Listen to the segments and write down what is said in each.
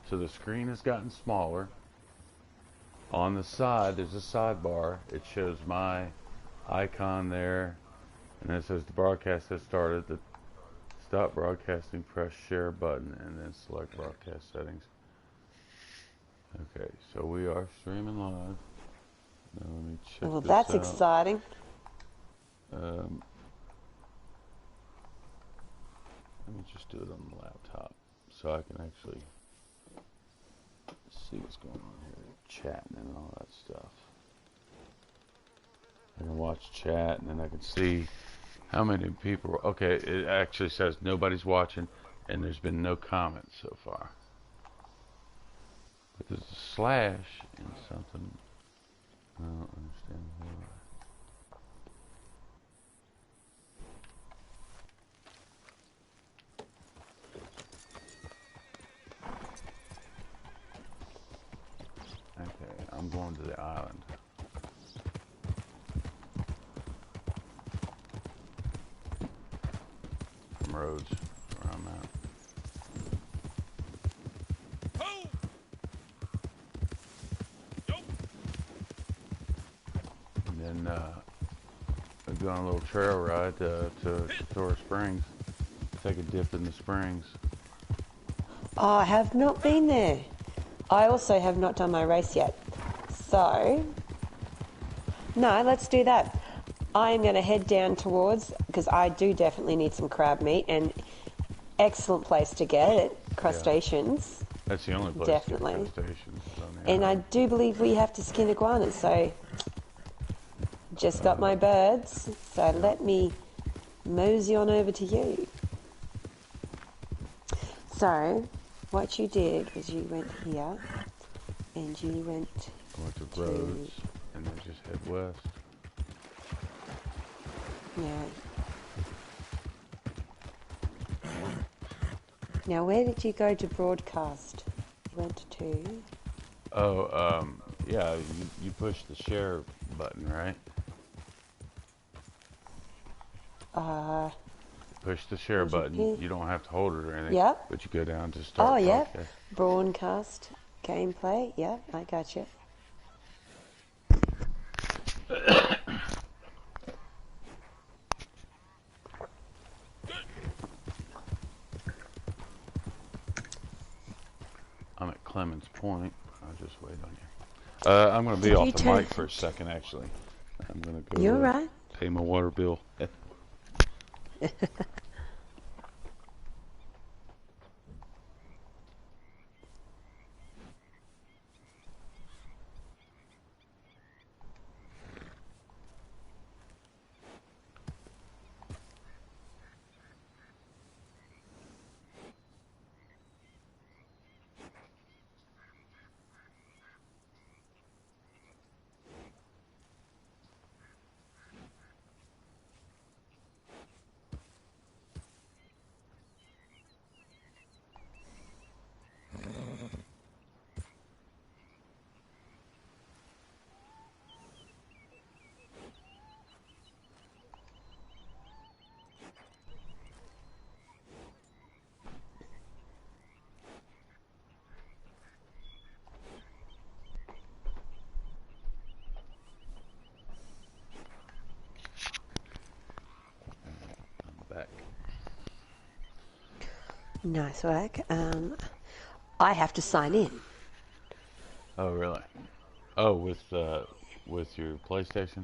So the screen has gotten smaller. On the side, there's a sidebar. It shows my icon there, and it says the broadcast has started. The stop broadcasting, press share button, and then select broadcast settings. Okay, so we are streaming live. Now let me check Well, this that's out. exciting. Let me just do it on the laptop so I can actually see what's going on here. Chatting and all that stuff. I can watch chat and then I can see how many people. Okay, it actually says nobody's watching and there's been no comments so far. But there's a slash in something. I don't understand why. Okay, I'm going to the island. From Rhodes, where I'm at. And then we're going on a little trail ride to Torrey Springs. Take a dip in the springs. Oh, I have not been there. I also have not done my race yet. So, no, let's do that. I'm going to head down towards, because I do definitely need some crab meat, and excellent place to get it, crustaceans. Yeah. That's the only place definitely. to get crustaceans. And I do believe we have to skin iguanas, so just got my birds, so let me mosey on over to you. So, what you did was you went here, and you went I went to Rhodes, and then just head west. Yeah. Now, where did you go to broadcast? You went to... Oh, yeah, you push the share button, right? Push the share button. You don't have to hold it or anything. Yep. But you go down to start. Oh, yeah. Broadcast gameplay. Yeah, I got you. I'm at Clemens Point. I'll just wait on you. I'm going to be off the mic for a second, actually. I'm going to go You're right. Pay my water bill. Nice work. I have to sign in. Oh, really? Oh, with your PlayStation?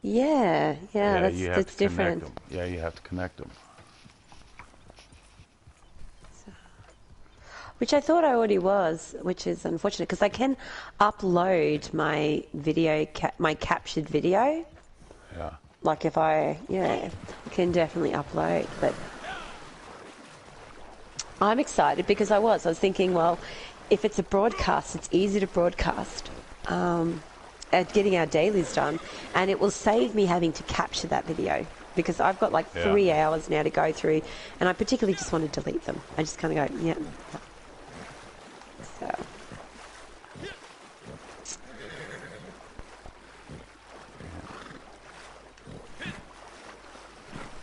Yeah, that's different. Them. Yeah, you have to connect them. So, which I thought I already was, which is unfortunate because I can upload my video, my captured video. Yeah. Like if I can definitely upload, but I'm excited because I was thinking, well, if it's a broadcast, it's easy to broadcast at getting our dailies done, and it will save me having to capture that video because I've got like 3 hours now to go through, and I particularly just want to delete them. I just kind of go, yeah. So.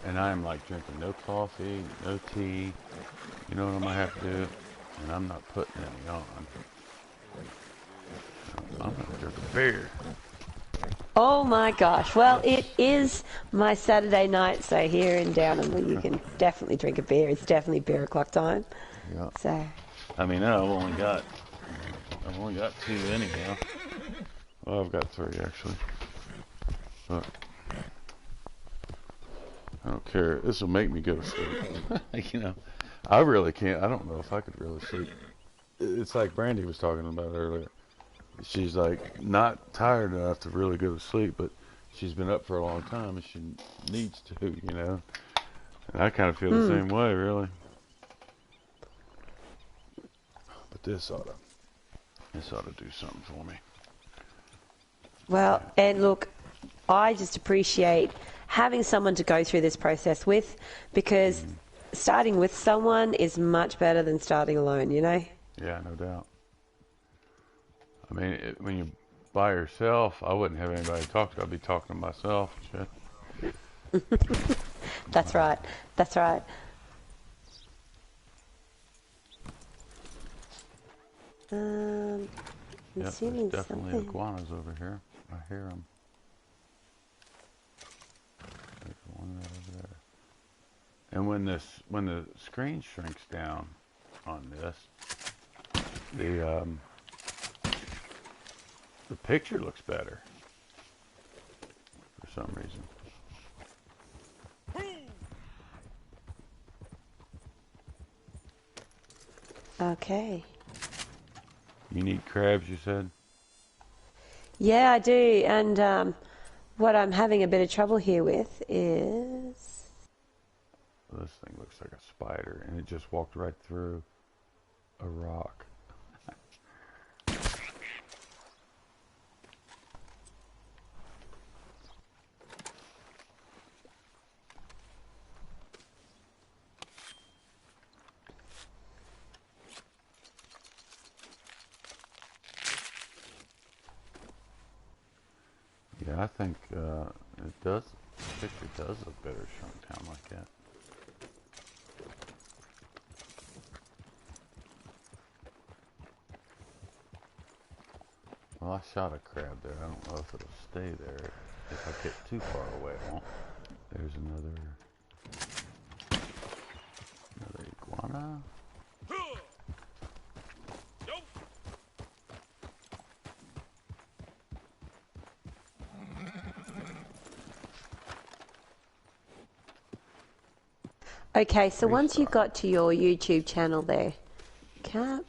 And I'm like drinking no coffee, no tea. You know what I might have to do? and I'm not putting any on. I'm gonna drink a beer. Oh my gosh. Well, it is my Saturday night, so here in Downham you can definitely drink a beer. It's definitely beer o'clock time. Yeah. So. I mean, I've only got two anyhow. Well, I've got three actually, but I don't care. This will make me go to sleep. You know, I really can't. I don't know if I could really sleep. It's like Brandy was talking about earlier. She's like not tired enough to really go to sleep, but she's been up for a long time and she needs to, you know. And I kind of feel the same way, really. But this ought to do something for me. Well, and look, I just appreciate having someone to go through this process with, because starting with someone is much better than starting alone, you know? Yeah, no doubt. I mean, when you're by yourself, I wouldn't have anybody to talk to. I'd be talking to myself and shit. That's right. That's right. I'm Yep, assuming there's definitely something. iguanas over here. I hear them. There's one right over there. And when the screen shrinks down on this, the picture looks better for some reason. Okay. You need crabs, you said? Yeah, I do. And what I'm having a bit of trouble here with is... Well, this thing looks like a spider, and it just walked right through a rock. Yeah, I think it does. The picture does look better shrunk down like that. Well, I shot a crab there. I don't know if it'll stay there. If I get too far away, it won't. There's another iguana. Okay, so once you Restart. got to your YouTube channel there, Cap...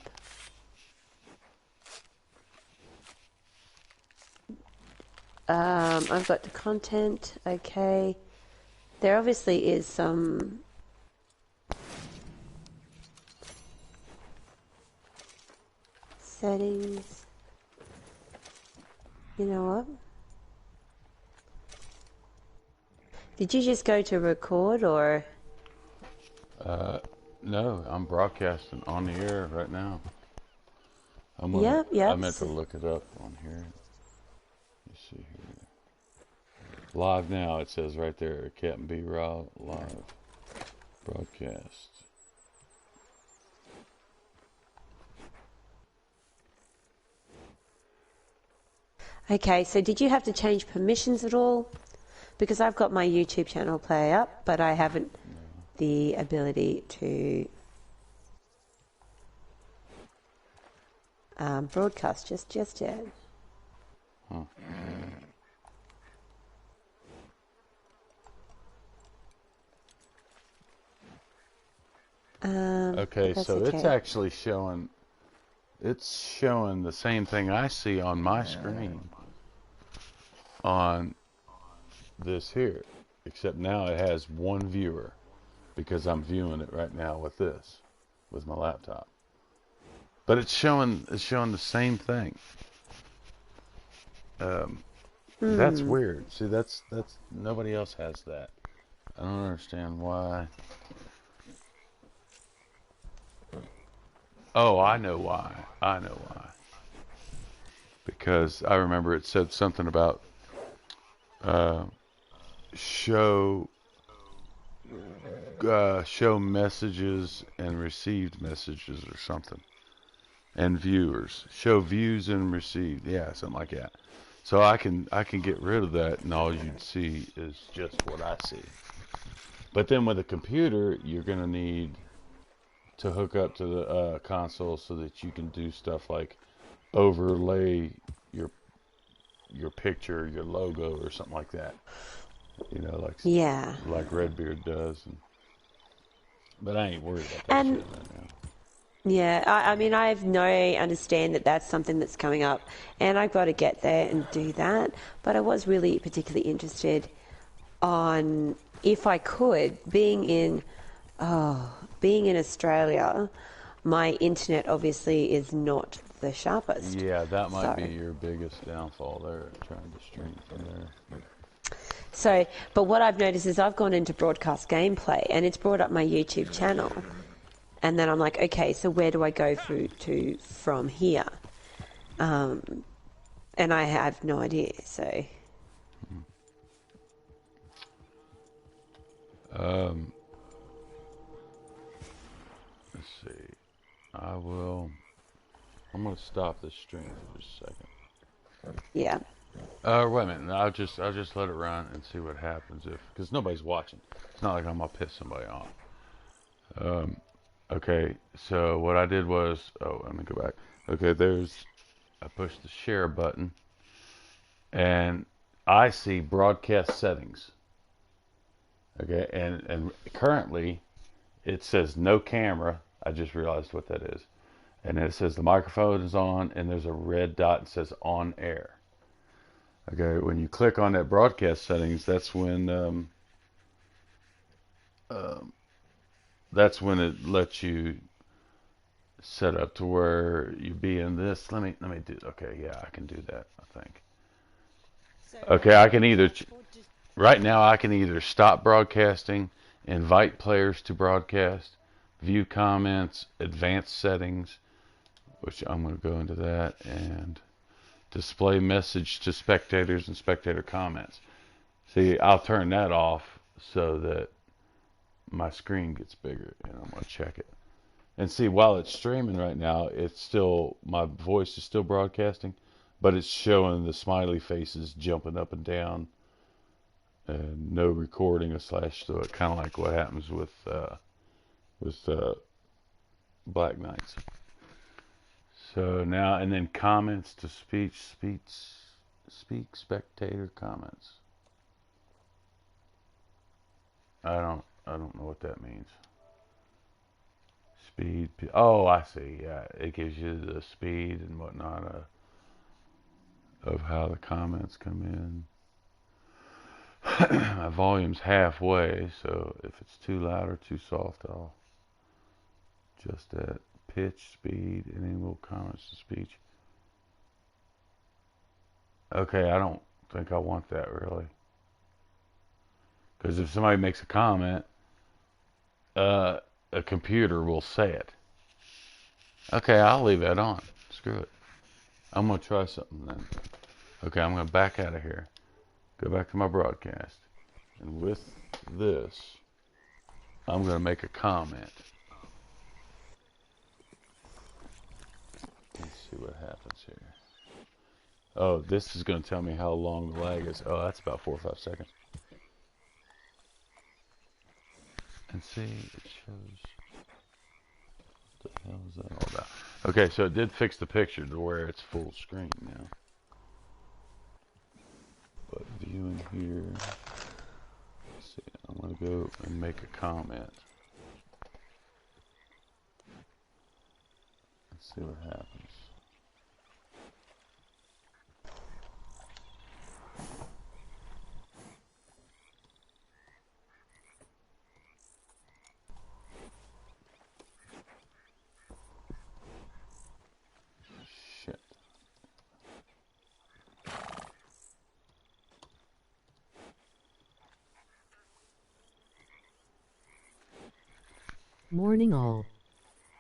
I've got the content, okay. There obviously is some settings. You know what? Did you just go to record or? No, I'm broadcasting on the air right now. Yep. I meant to look it up on here. Let's see here. Live now, it says right there, CaptBRyle's live broadcast. Okay, so did you have to change permissions at all? Because I've got my YouTube channel play up, but I haven't the ability to broadcast just yet. Huh. Okay, so okay. it's actually showing. It's showing the same thing I see on my screen on this here, except now it has one viewer because I'm viewing it right now with this, with my laptop. But it's showing the same thing. That's weird. See, that's nobody else has that. I don't understand why. Oh, I know why. I know why. Because I remember it said something about show show messages and received messages or something, and viewers. Show views and received. Yeah, something like that. So I can get rid of that, and all you'd see is just what I see. But then with a computer, you're gonna need to hook up to the console so that you can do stuff like overlay your your picture, your logo, or something like that. You know, Yeah. like Redbeard does. But I ain't worried about that And shit right now. yeah, I mean, I have no understand that that's something that's coming up, and I've got to get there and do that. But I was really particularly interested on if I could, being in Australia, my internet obviously is not the sharpest. Yeah, that might be So, your biggest downfall there, trying to stream from there. but what I've noticed is I've gone into broadcast gameplay, and it's brought up my YouTube channel, and then I'm like, okay, so where do I go to from here? And I have no idea. So, Um, let's see. I will. I'm gonna stop this stream for just a second. yeah. Wait a minute. I'll just let it run and see what happens because nobody's watching. It's not like I'm gonna piss somebody off. Um, okay. So what I did was, let me go back. Okay, I pushed the share button, and I see broadcast settings. Okay, and currently it says no camera. I just realized what that is. And then it says the microphone is on, and there's a red dot that says on air. Okay, when you click on that broadcast settings, um, that's when it lets you set up to where you be in this. Let me do. Okay, yeah, I can do that. I think. Okay, I can either right now I can either stop broadcasting, invite players to broadcast, view comments, advanced settings, which I'm going to go into that, and display message to spectators and spectator comments. See, I'll turn that off so that my screen gets bigger, and I'm going to check it. And see, while it's streaming right now, my voice is still broadcasting, but it's showing the smiley faces jumping up and down, and no recording a slash through it, kind of like what happens with Black Knights. So now, and then comments to speak spectator comments. I don't know what that means. Speed. Oh, I see. Yeah, it gives you the speed and whatnot of how the comments come in. My volume's halfway, so if it's too loud or too soft, I'll adjust that. Pitch, speed, enable comments to speech. Okay, I don't think I want that really. Because if somebody makes a comment, a computer will say it. Okay, I'll leave that on. Screw it. I'm going to try something then. Okay, I'm going to back out of here. Go back to my broadcast. And with this, I'm going to make a comment. Let's see what happens here. Oh, this is going to tell me how long the lag is. Oh, that's about 4 or 5 seconds. And see, it shows. What the hell is that all about? Okay, so it did fix the picture to where it's full screen now. But viewing here. Let's see, I'm going to go and make a comment. Let's see what happens. Shit. Morning all.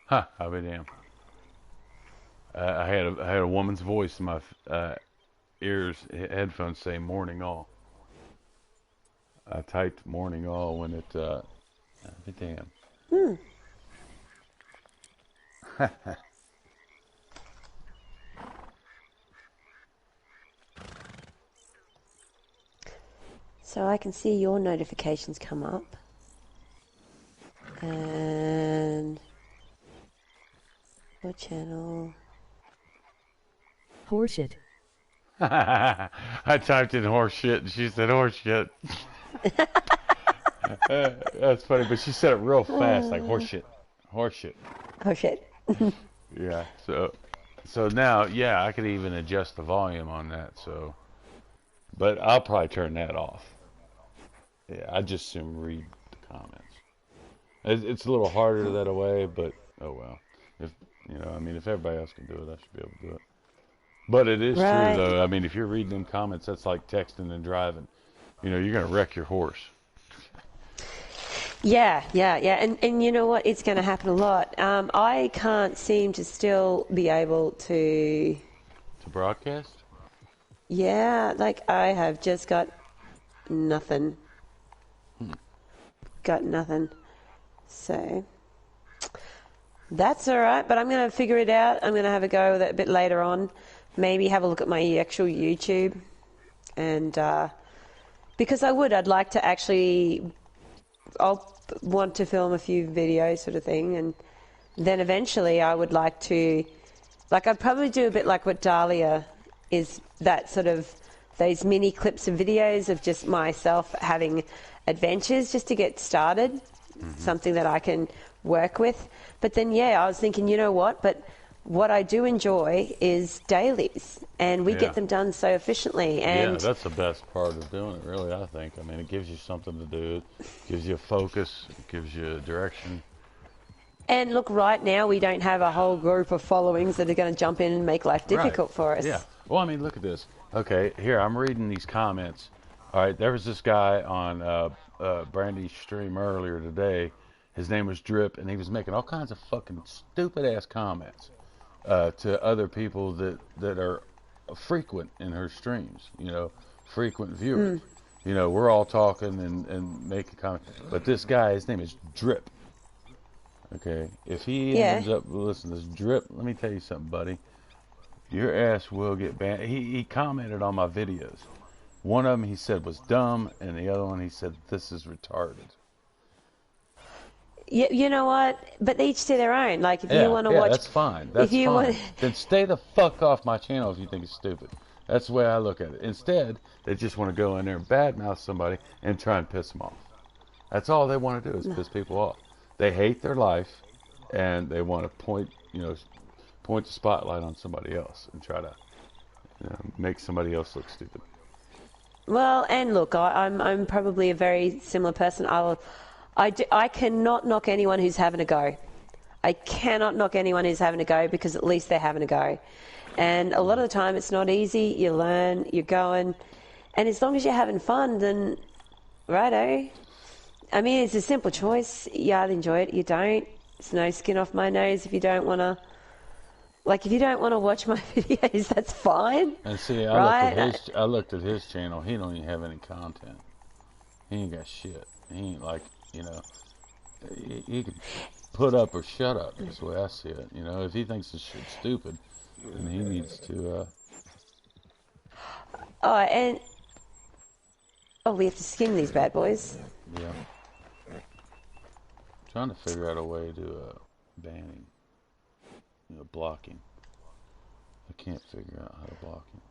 Huh, I'll be damned. I had a woman's voice in my headphones say morning all. I typed morning all when it I'll be damned. So I can see your notifications come up. And your channel. Horseshit. I typed in horse shit and she said horse shit. That's funny, but she said it real fast, like horse shit. Horse shit. Oh shit. Yeah, so now, yeah, I could even adjust the volume on that, so. But I'll probably turn that off. Yeah, I just assume read the comments. It's a little harder that way, but oh well. If I mean, if everybody else can do it, I should be able to do it. But it is Right. true, though. I mean, if you're reading them comments, that's like texting and driving. You're gonna wreck your horse. Yeah. And you know what? It's going to happen a lot. I can't seem to still be able to. To broadcast? Yeah, like I have just got nothing. Got nothing. So that's all right, but I'm going to figure it out. I'm going to have a go with it a bit later on. Maybe have a look at my actual YouTube. And because I'd like to actually, I'll want to film a few videos sort of thing. And then eventually I would like to, like I'd probably do a bit like what Dahlia is, that sort of, those mini clips of videos of just myself having adventures just to get started, something that I can work with. But then, yeah, I was thinking, you know what? But what I do enjoy is dailies, and we get them done so efficiently. And yeah, that's the best part of doing it, really, I think. I mean, it gives you something to do. It gives you a focus. It gives you a direction. And look, right now we don't have a whole group of followings that are going to jump in and make life difficult for us. Yeah. Well, I mean, look at this. Okay, here, I'm reading these comments. All right, there was this guy on Brandy's stream earlier today. His name was Drip, and he was making all kinds of fucking stupid-ass comments to other people that are frequent in her streams, frequent viewers. We're all talking and making comments. But this guy, his name is Drip. Okay, if he ends up, listen, this Drip, let me tell you something, buddy. Your ass will get banned. He commented on my videos. One of them he said was dumb, and the other one he said, this is retarded. You know what? But they each to their own. Like, if you want to watch... that's fine. That's fine. Then stay the fuck off my channel if you think it's stupid. That's the way I look at it. Instead, they just want to go in there and badmouth somebody and try and piss them off. That's all they want to do is piss people off. They hate their life, and they want to point the spotlight on somebody else and try to make somebody else look stupid. Well, and look, I'm probably a very similar person. I cannot knock anyone who's having a go. I cannot knock anyone who's having a go, because at least they're having a go. And a lot of the time it's not easy. You learn, you're going. And as long as you're having fun, then righto. I mean, it's a simple choice. You either enjoy it, you don't. It's no skin off my nose if you don't want to. Like, if you don't want to watch my videos, that's fine. And see, I looked at his channel. He don't even have any content. He ain't got shit. He ain't like, he can put up or shut up. That's the way I see it. If he thinks this shit's stupid, then he needs to. We have to skim these bad boys. Yeah. Trying to figure out a way to banning. Blocking. I can't figure out how to block him.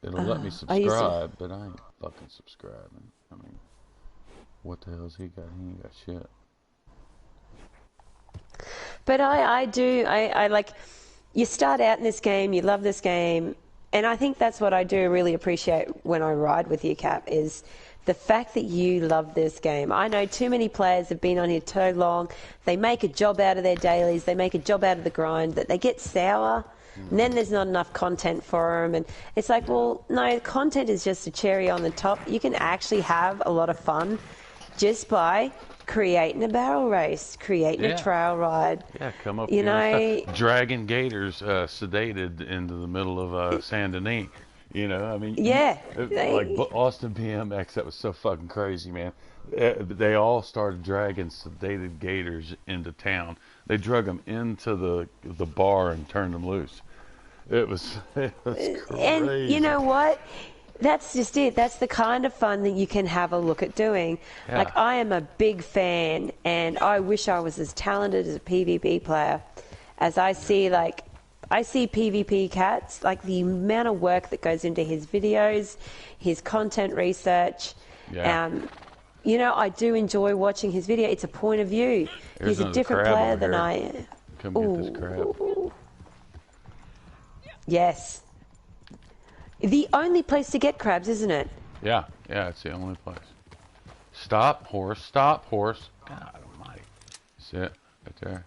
It'll let me subscribe, but I ain't fucking subscribing. I mean, what the hell's he got? He ain't got shit. But I like, you start out in this game, you love this game, and I think that's what I do really appreciate when I ride with you, Cap, is the fact that you love this game. I know too many players have been on here too long. They make a job out of their dailies. They make a job out of the grind. That they get sour, and then there's not enough content for them. And it's like, well, no, content is just a cherry on the top. You can actually have a lot of fun just by creating a barrel race, creating a trail ride. Yeah, come up here, dragging gators sedated into the middle of Saint Denis. You know, I mean, Yeah. like Austin BMX, that was so fucking crazy, man. They all started dragging sedated gators into town. They drug them into the bar and turned them loose. It was crazy. And you know what? That's just it. That's the kind of fun that you can have a look at doing. Yeah. Like, I am a big fan, and I wish I was as talented as a PvP player as I see, I see PvP Cats, like the amount of work that goes into his videos, his content research. Yeah. You know, I do enjoy watching his video. It's a point of view. Here's He's a different player than here. I am. Come get this crab. Yes. The only place to get crabs, isn't it? Yeah, it's the only place. Stop, horse. Stop, horse. God almighty. See it? Right there.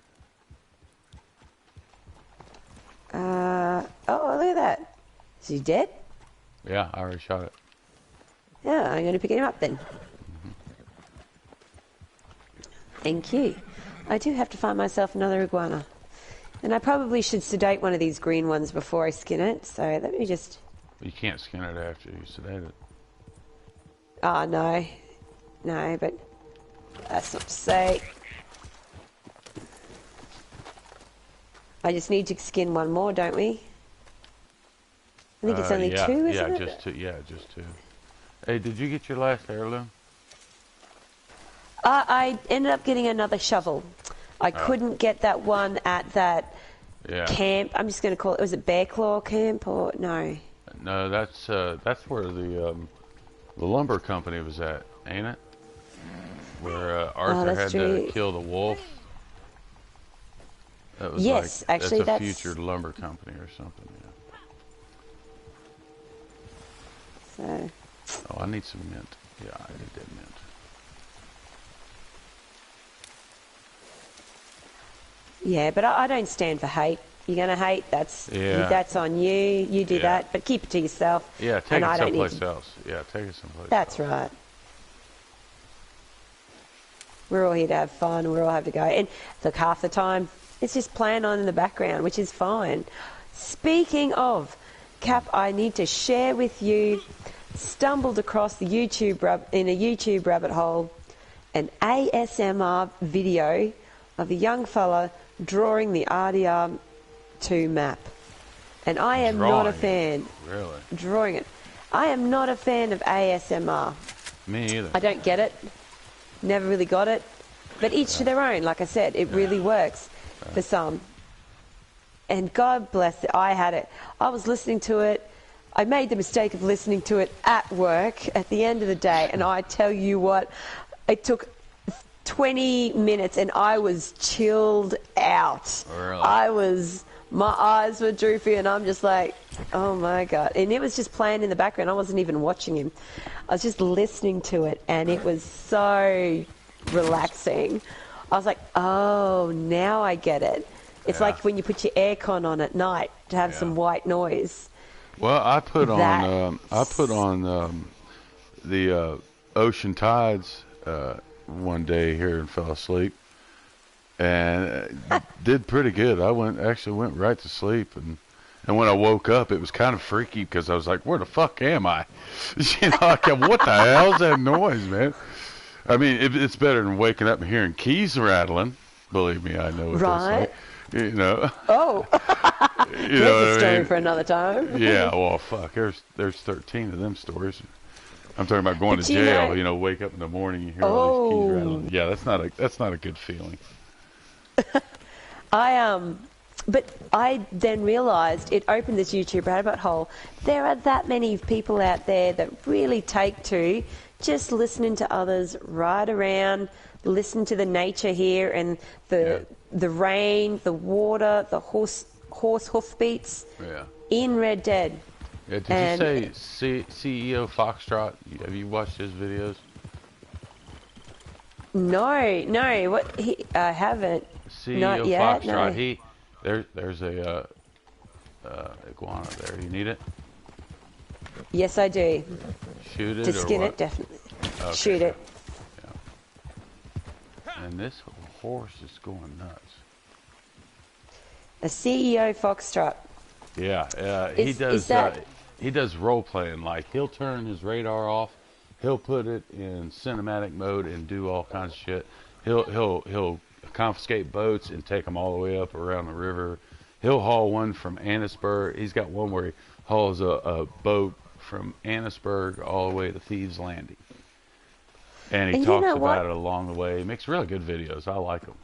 Oh, look at that. Is he dead? Yeah, I already shot it. Yeah, I'm going to pick him up then. Thank you. I do have to find myself another iguana. And I probably should sedate one of these green ones before I skin it, so let me just... You can't skin it after you sedate it. Oh, no. No, but that's not to say. I just need to skin one more, don't we? I think it's only two, isn't it? Just two. Yeah, just two. Hey, did you get your last heirloom? I ended up getting another shovel. I couldn't get that one at that camp. I'm just going to call it. Was it Bear Claw Camp or no? No, that's where the lumber company was at, ain't it? Where Arthur had to kill the wolf. That was yes, like, actually, that's a future lumber company or something. Yeah. So. Oh, I need some mint. Yeah, I need that mint. Yeah, but I don't stand for hate. You're going to hate, that's on you. You do that, but keep it to yourself. Yeah, take it someplace else. Yeah, take it someplace That's else. right. We're all here to have fun. We're all have to go. And look, half the time, it's just playing on in the background, which is fine. Speaking of, Cap, I need to share with you, stumbled across the in a YouTube rabbit hole, an ASMR video of a young fella drawing the RDR2 map. And I am not a fan. Really? Drawing it. I am not a fan of ASMR. Me either. I don't get it. Never really got it. But each to their own. Like I said, it really works for some. And God bless it, I had it. I was listening to it. I made the mistake of listening to it at work at the end of the day. And I tell you what, it took 20 minutes and I was chilled out. Really? My eyes were droopy and I'm just like, oh my God. And it was just playing in the background. I wasn't even watching him. I was just listening to it and it was so relaxing. I was like, oh, now I get it. It's like when you put your aircon on at night to have some white noise. Well, I put on the Ocean Tides one day here and fell asleep, and did pretty good. Actually went right to sleep, and when I woke up, it was kind of freaky because I was like, "Where the fuck am I?" You know, like, what the hell's that noise, man? I mean, it's better than waking up and hearing keys rattling. Believe me, I know what that's like. You know. Oh. You know There's a story for another time. Yeah, well, fuck. There's 13 of them stories. I'm talking about going to jail. You know, wake up in the morning, you hear all these keys rattling. Yeah, that's not a good feeling. But I then realised, it opened this YouTube rabbit hole. There are that many people out there that really take to just listening to others, ride around, listen to the nature here and the rain, the water, the horse hoofbeats in Red Dead. Yeah, did you say CEO Foxtrot? Have you watched his videos? No. I haven't. CEO Not yet, Foxtrot. no. There's a iguana there. You need it? Yes, I do. Shoot it to skin or what? it, definitely. Okay. Shoot it. Yeah. And this horse is going nuts. A CEO Foxtrot. Yeah, he does. he does role playing. Like he'll turn his radar off, he'll put it in cinematic mode and do all kinds of shit. He'll confiscate boats and take them all the way up around the river. He'll haul one from Annisburg. He's got one where he hauls a boat from Annisburg all the way to Thieves Landing. And he And talks about it along the way. He makes really good videos. I like them.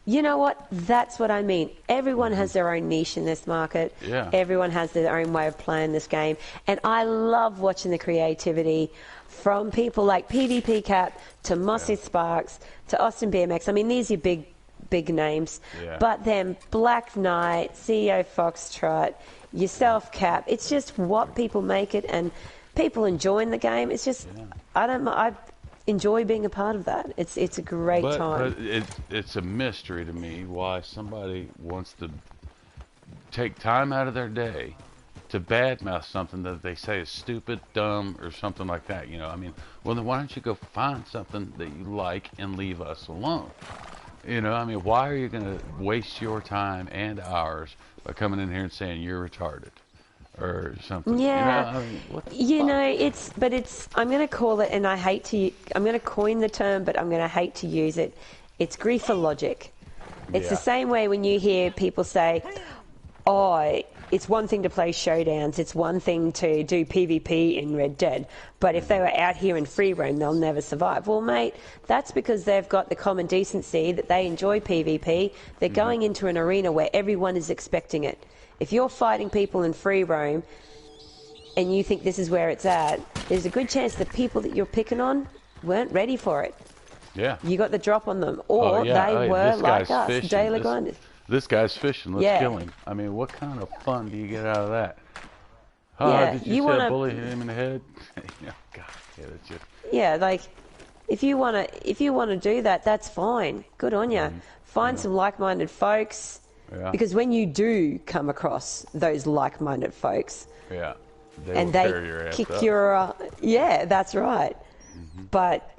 You know what? That's what I mean. Everyone has their own niche in this market. Yeah. Everyone has their own way of playing this game. And I love watching the creativity from people like PvP Cap to Mossy Sparks to Austin BMX. I mean, these are big names. Yeah. But then Black Knight, CEO Foxtrot, yourself, Cap. It's just what people make it, and people enjoying the game. It's just, I enjoy being a part of that. It's a great time. But it's a mystery to me why somebody wants to take time out of their day to badmouth something that they say is stupid, dumb, or something like that. You know, I mean, well, then why don't you go find something that you like and leave us alone? You know, I mean, why are you going to waste your time and ours by coming in here and saying you're retarded or something? Yeah. You know, I mean, what the it's, I'm going to call it, and I'm going to coin the term, but I'm going to hate to use it. It's griefologic. It's the same way when you hear people say, oh, it's one thing to play showdowns, it's one thing to do PvP in Red Dead, but if they were out here in free roam, they'll never survive. Well, mate, that's because they've got the common decency that they enjoy PvP. They're going into an arena where everyone is expecting it. If you're fighting people in free roam and you think this is where it's at, there's a good chance the people that you're picking on weren't ready for it. Yeah. You got the drop on them, or they were like us, daily grinders. This guy's fishing. Let's kill him. I mean, what kind of fun do you get out of that? Oh, did you say bully him in the head? God, it's just... Yeah, like if you wanna do that, that's fine. Good on you. Find some like-minded folks, because when you do come across those like-minded folks, they kick your that's right. But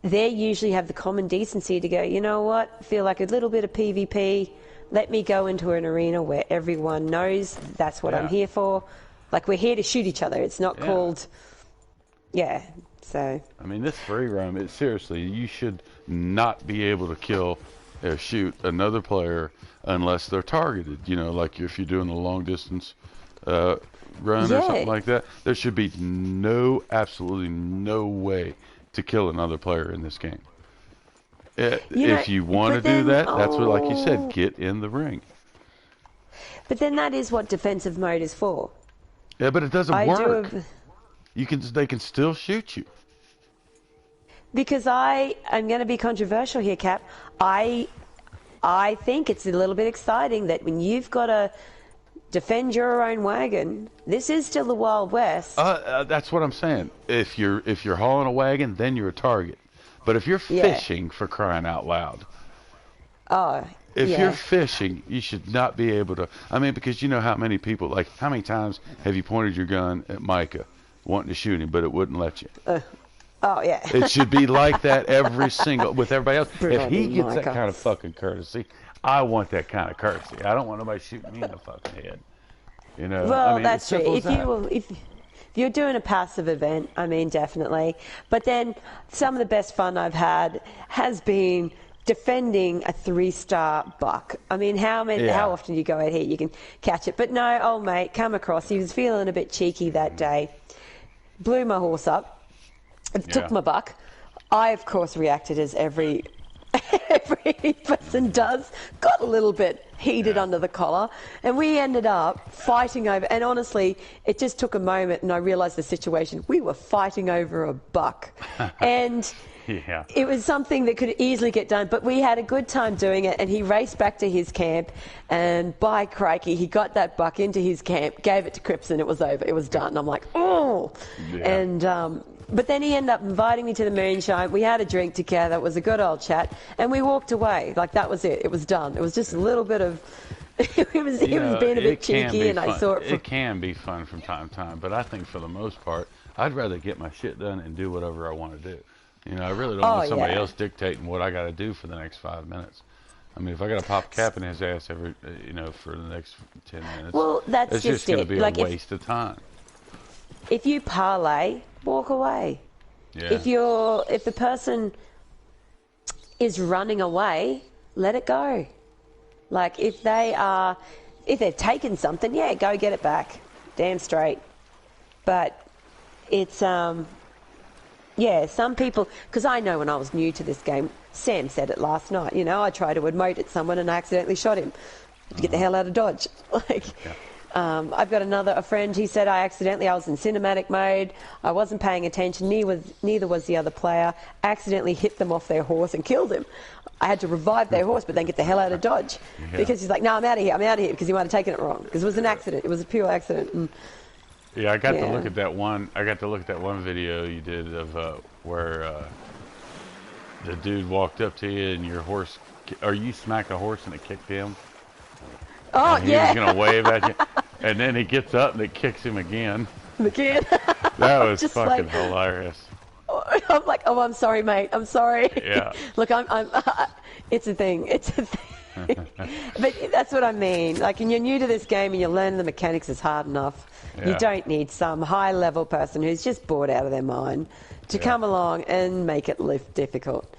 they usually have the common decency to go, you know what? Feel like a little bit of PvP. Let me go into an arena where everyone knows that's what I'm here for. Like, we're here to shoot each other. It's not called... Yeah, so... I mean, this free roam, seriously, you should not be able to kill or shoot another player unless they're targeted. You know, like if you're doing a long-distance run or something like that. There should be absolutely no way to kill another player in this game. If you want to do that, that's what, like you said, get in the ring. But then that is what defensive mode is for. Yeah, but it doesn't work. They can still shoot you. Because I'm going to be controversial here, Cap. I think it's a little bit exciting that when you've got to defend your own wagon, this is still the Wild West. That's what I'm saying. If you're hauling a wagon, then you're a target. But if you're fishing, for crying out loud, if you're fishing, you should not be able to. I mean, because you know how many people, like, how many times have you pointed your gun at Micah wanting to shoot him, but it wouldn't let you? It should be like that with everybody else. If he gets that kind of fucking courtesy, I want that kind of courtesy. I don't want nobody shooting me in the fucking head. You know. Well, I mean, that's true. If you're doing a passive event, I mean, definitely. But then some of the best fun I've had has been defending a 3-star buck. I mean, how often do you go out here, you can catch it. But no, old mate, come across. He was feeling a bit cheeky that day. Blew my horse up. Took my buck. I, of course, reacted as every person does. Got a little bit heated under the collar, and we ended up fighting over, and honestly, it just took a moment and I realized the situation. We were fighting over a buck, and it was something that could easily get done, but we had a good time doing it. And he raced back to his camp, and by crikey, he got that buck into his camp, gave it to Crips, and it was over. It was done. I'm like, and but then he ended up inviting me to the moonshine. We had a drink together. It was a good old chat. And we walked away. Like, that was it. It was done. It was just a little bit of... he was being a bit cheeky, and I saw it... It can be fun from time to time, but I think for the most part, I'd rather get my shit done and do whatever I want to do. You know, I really don't want somebody else dictating what I got to do for the next 5 minutes. I mean, if I got to pop Cap in his ass for the next 10 minutes, well, that's it's just going to be a waste of time. if you parlay, walk away. Yeah. If the person is running away, let it go. Like if they've taken something, yeah, go get it back. Damn straight. But it's yeah, some people, because I know when I was new to this game, Sam said it last night, you know, I tried to emote at someone and I accidentally shot him. To get the hell out of Dodge. Like, I've got a friend, he said I was in cinematic mode, I wasn't paying attention, neither was the other player, accidentally hit them off their horse and killed him. I had to revive their horse but then get the hell out of Dodge. Because he's like, no, I'm out of here, because he might have taken it wrong. Because it was an accident, it was a pure accident. And, yeah, I got to look at that one video you did of where the dude walked up to you and your horse, or you smacked a horse and it kicked him. Oh, and he was going to wave at you. And then he gets up and it kicks him again. Again? That was fucking hilarious. I'm like, oh, I'm sorry, mate. I'm sorry. Yeah. Look, it's a thing. It's a thing. But that's what I mean. Like, when you're new to this game and you're learning the mechanics is hard enough, you don't need some high-level person who's just bored out of their mind to come along and make it difficult.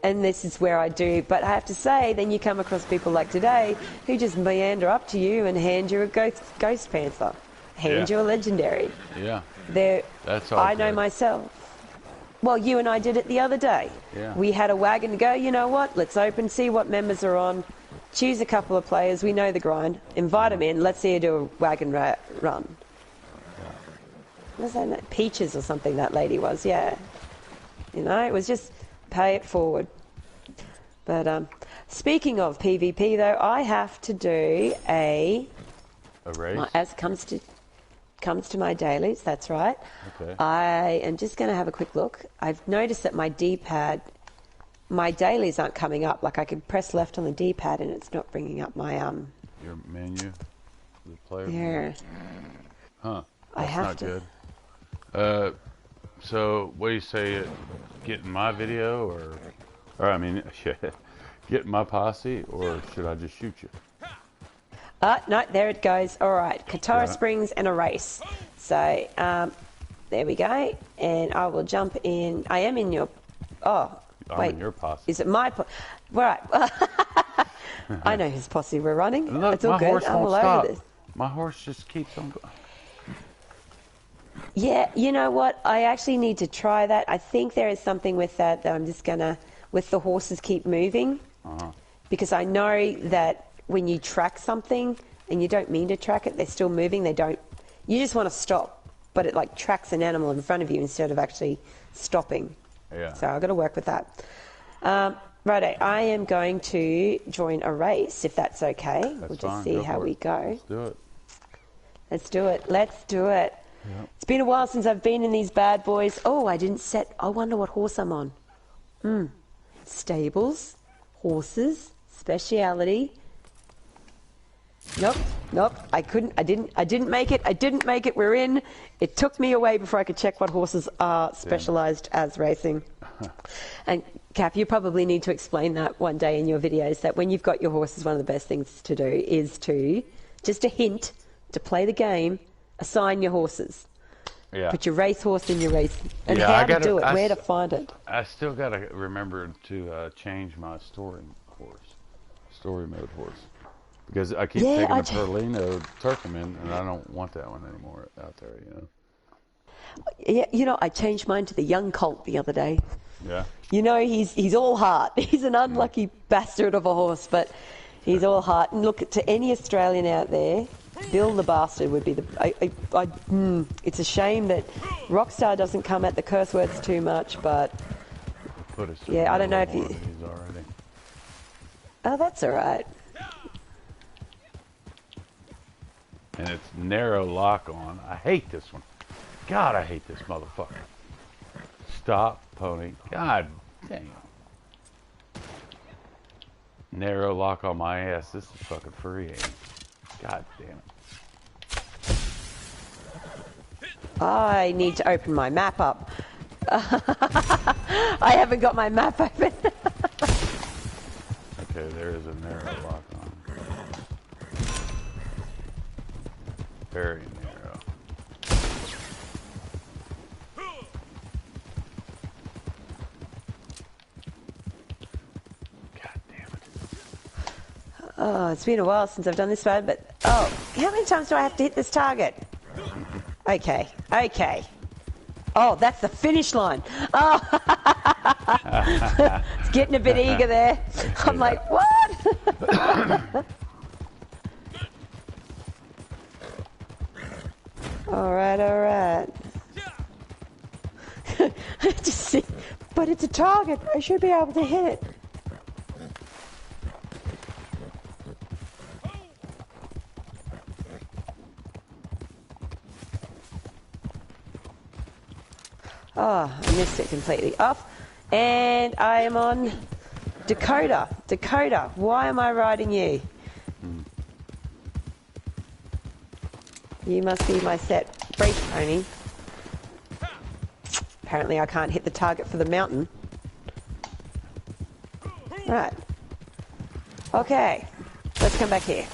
And this is where I do, but I have to say, then you come across people like today who just meander up to you and hand you a Ghost Panther, hand you a Legendary. Yeah. That's all I know myself. Well, you and I did it the other day. Yeah. We had a wagon to go, you know what, let's open, see what members are on, choose a couple of players, we know the grind, invite them in, let's see you do a wagon run. What was that? Peaches or something that lady was, yeah. You know, it was just pay it forward. But speaking of PvP, though, I have to do a race? As comes to my dailies, that's right. Okay. I am just going to have a quick look. I've noticed that my D-pad, my dailies aren't coming up. Like I can press left on the D-pad and it's not bringing up my your menu, the player. Yeah. Huh. I That's have not to. Good. So what do you say? Get in my video, or I mean, get in my posse, or should I just shoot you? No, there it goes. All right, Katara Springs and a race. So there we go, and I will jump in. I am in your. Oh, wait. I'm in your posse. Is it my? Right. I know whose posse we're running. Look, it's all my good. horse I'm won't all stop. over this. My horse just keeps on going. Yeah, you know what? I actually need to try that. I think there is something with that I'm just gonna, with the horses keep moving, because I know that when you track something and you don't mean to track it, they're still moving. They don't. You just want to stop, but it like tracks an animal in front of you instead of actually stopping. Yeah. So I've got to work with that. Righto, I am going to join a race if that's okay. That's we'll just fine. see Go how for we it. go. Let's do it. Let's do it. Let's do it. Yep. It's been a while since I've been in these bad boys. Oh, I wonder what horse I'm on. Stables, horses, speciality. Nope. I didn't make it. We're in. It took me away before I could check what horses are specialised as racing. And Cap, you probably need to explain that one day in your videos, that when you've got your horses, one of the best things to do is to, just a hint, to play the game, assign your horses. Yeah. Put your race horse in your race. And Yeah, how to do it, where to find it. I still got to remember to change my story mode horse. Because I keep taking the Perlino Turkmen, and I don't want that one anymore out there, you know. Yeah, you know, I changed mine to the young colt the other day. Yeah. You know, he's all heart. He's an unlucky bastard of a horse, but he's all heart. And look, to any Australian out there, Bill the Bastard would be the... it's a shame that Rockstar doesn't come at the curse words too much, but... Yeah, I don't know if you... Oh, that's all right. And it's narrow lock on. I hate this one. God, I hate this motherfucker. Stop, pony. God damn. Narrow lock on my ass. This is fucking free aim. God damn it. I need to open my map up. I haven't got my map open. Okay, there is a narrow lock on. Very narrow. Oh, it's been a while since I've done this one, but... Oh, how many times do I have to hit this target? Okay, okay. Oh, that's the finish line. Oh, it's getting a bit eager there. I'm like, what? All right. Just see, but it's a target. I should be able to hit it. Oh, I missed it completely. Off. And I am on Dakota. Dakota, why am I riding you? You must be my set break pony. Apparently I can't hit the target for the mountain. Right. Okay. Let's come back here.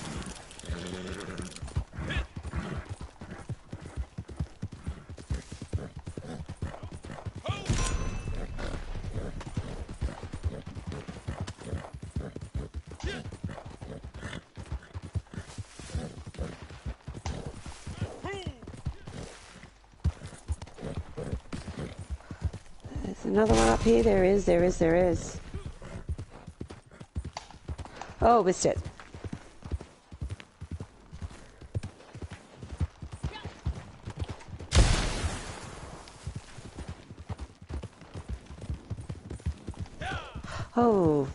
Another one up here. There is. Oh, missed it. Oh.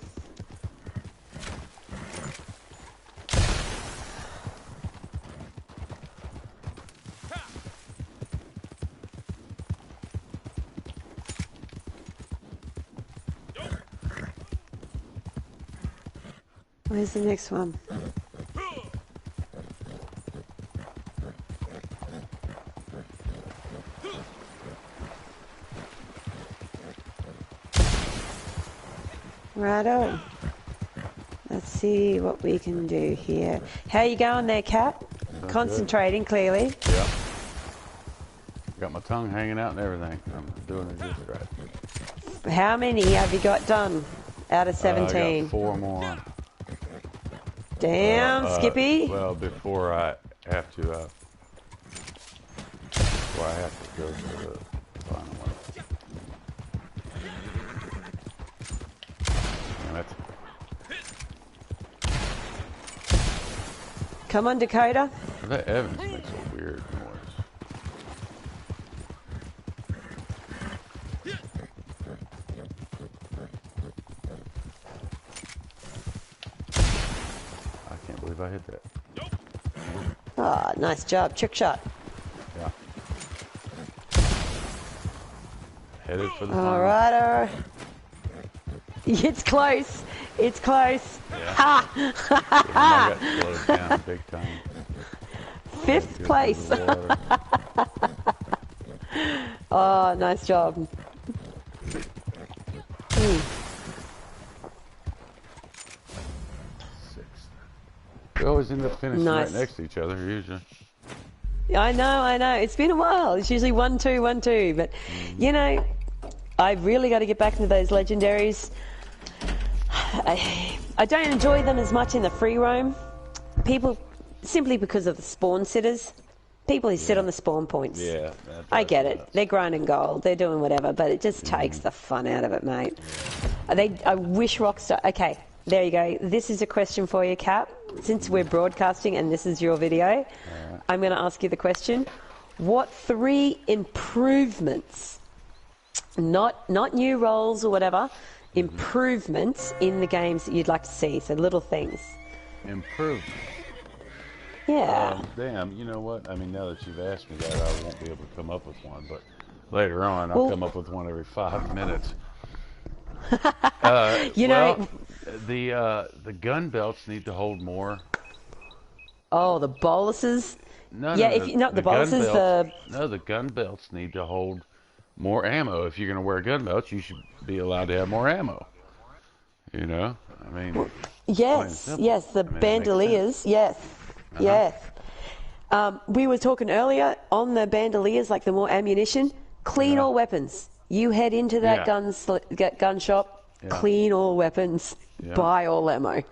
Where's the next one? Righto. Let's see what we can do here. How you going there, Cap? Concentrating, clearly. Yeah. Got my tongue hanging out and everything. I'm doing it just right. How many have you got done out of 17? I got 4 more. Damn, Skippy. Well, before I have to go to the final one. Damn it. Come on, Dakota. That Evans makes a weird noise. I hit that. Oh, nice job. Trick shot. Yeah. Headed for the all right. It's close. It's close. Yeah. Ha! I got slowed down big time. 5th place. Oh, nice job. We always end up finishing right next to each other, usually. I know. It's been a while. It's usually 1-2, 1-2. But, you know, I've really got to get back into those legendaries. I don't enjoy them as much in the free roam. People, simply because of the spawn sitters. People who sit on the spawn points. Yeah. I get it. They're grinding gold. They're doing whatever. But it just takes the fun out of it, mate. I wish Rockstar... Okay, there you go. This is a question for you, Cap. Since we're broadcasting and this is your video, I'm going to ask you the question. What 3 improvements, not new roles or whatever, improvements in the games that you'd like to see? So little things. Improvements? Yeah. Damn, you know what? I mean, now that you've asked me that, I won't be able to come up with one. But later on, I'll come up with one every 5 minutes. The gun belts need to hold more. Oh, the boluses? No, the boluses, the gun belts need to hold more ammo. If you're going to wear gun belts, you should be allowed to have more ammo. You know? I mean... Yes, the bandoliers, yes. We were talking earlier on the bandoliers, like the more ammunition, clean all weapons. You head into that gun shop, clean all weapons, buy all ammo.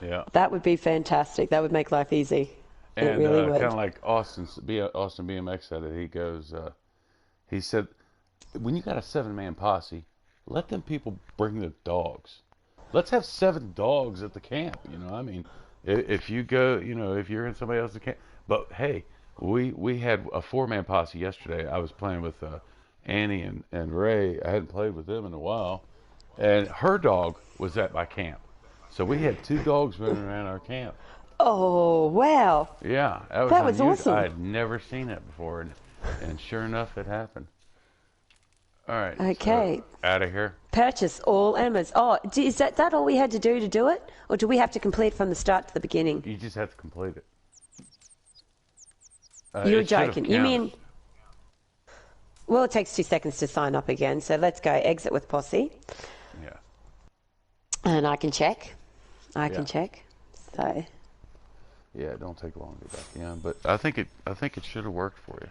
Yeah. That would be fantastic. That would make life easy. It And really would. kind of like Austin BMX said it. He goes, he said, when you got a 7-man posse, let them people bring the dogs. Let's have 7 dogs at the camp. You know, I mean, if you go, you know, if you're in somebody else's camp. But hey, we had a 4-man posse yesterday. I was playing with Annie and Ray. I hadn't played with them in a while, and her dog was at my camp. So we had 2 dogs running around our camp. Oh, wow. Yeah, that was unusual. Awesome. I had never seen that before, and sure enough, it happened. All right. Okay. So, out of here. Purchase all animals. Oh, is that all we had to do it? Or do we have to complete from the start to the beginning? You just have to complete it. You're joking. You mean... Well, it takes 2 seconds to sign up again, so let's go exit with posse. Yeah. And I can check. I can check. So... Yeah, it don't take long to get back in, but I think it should have worked for you.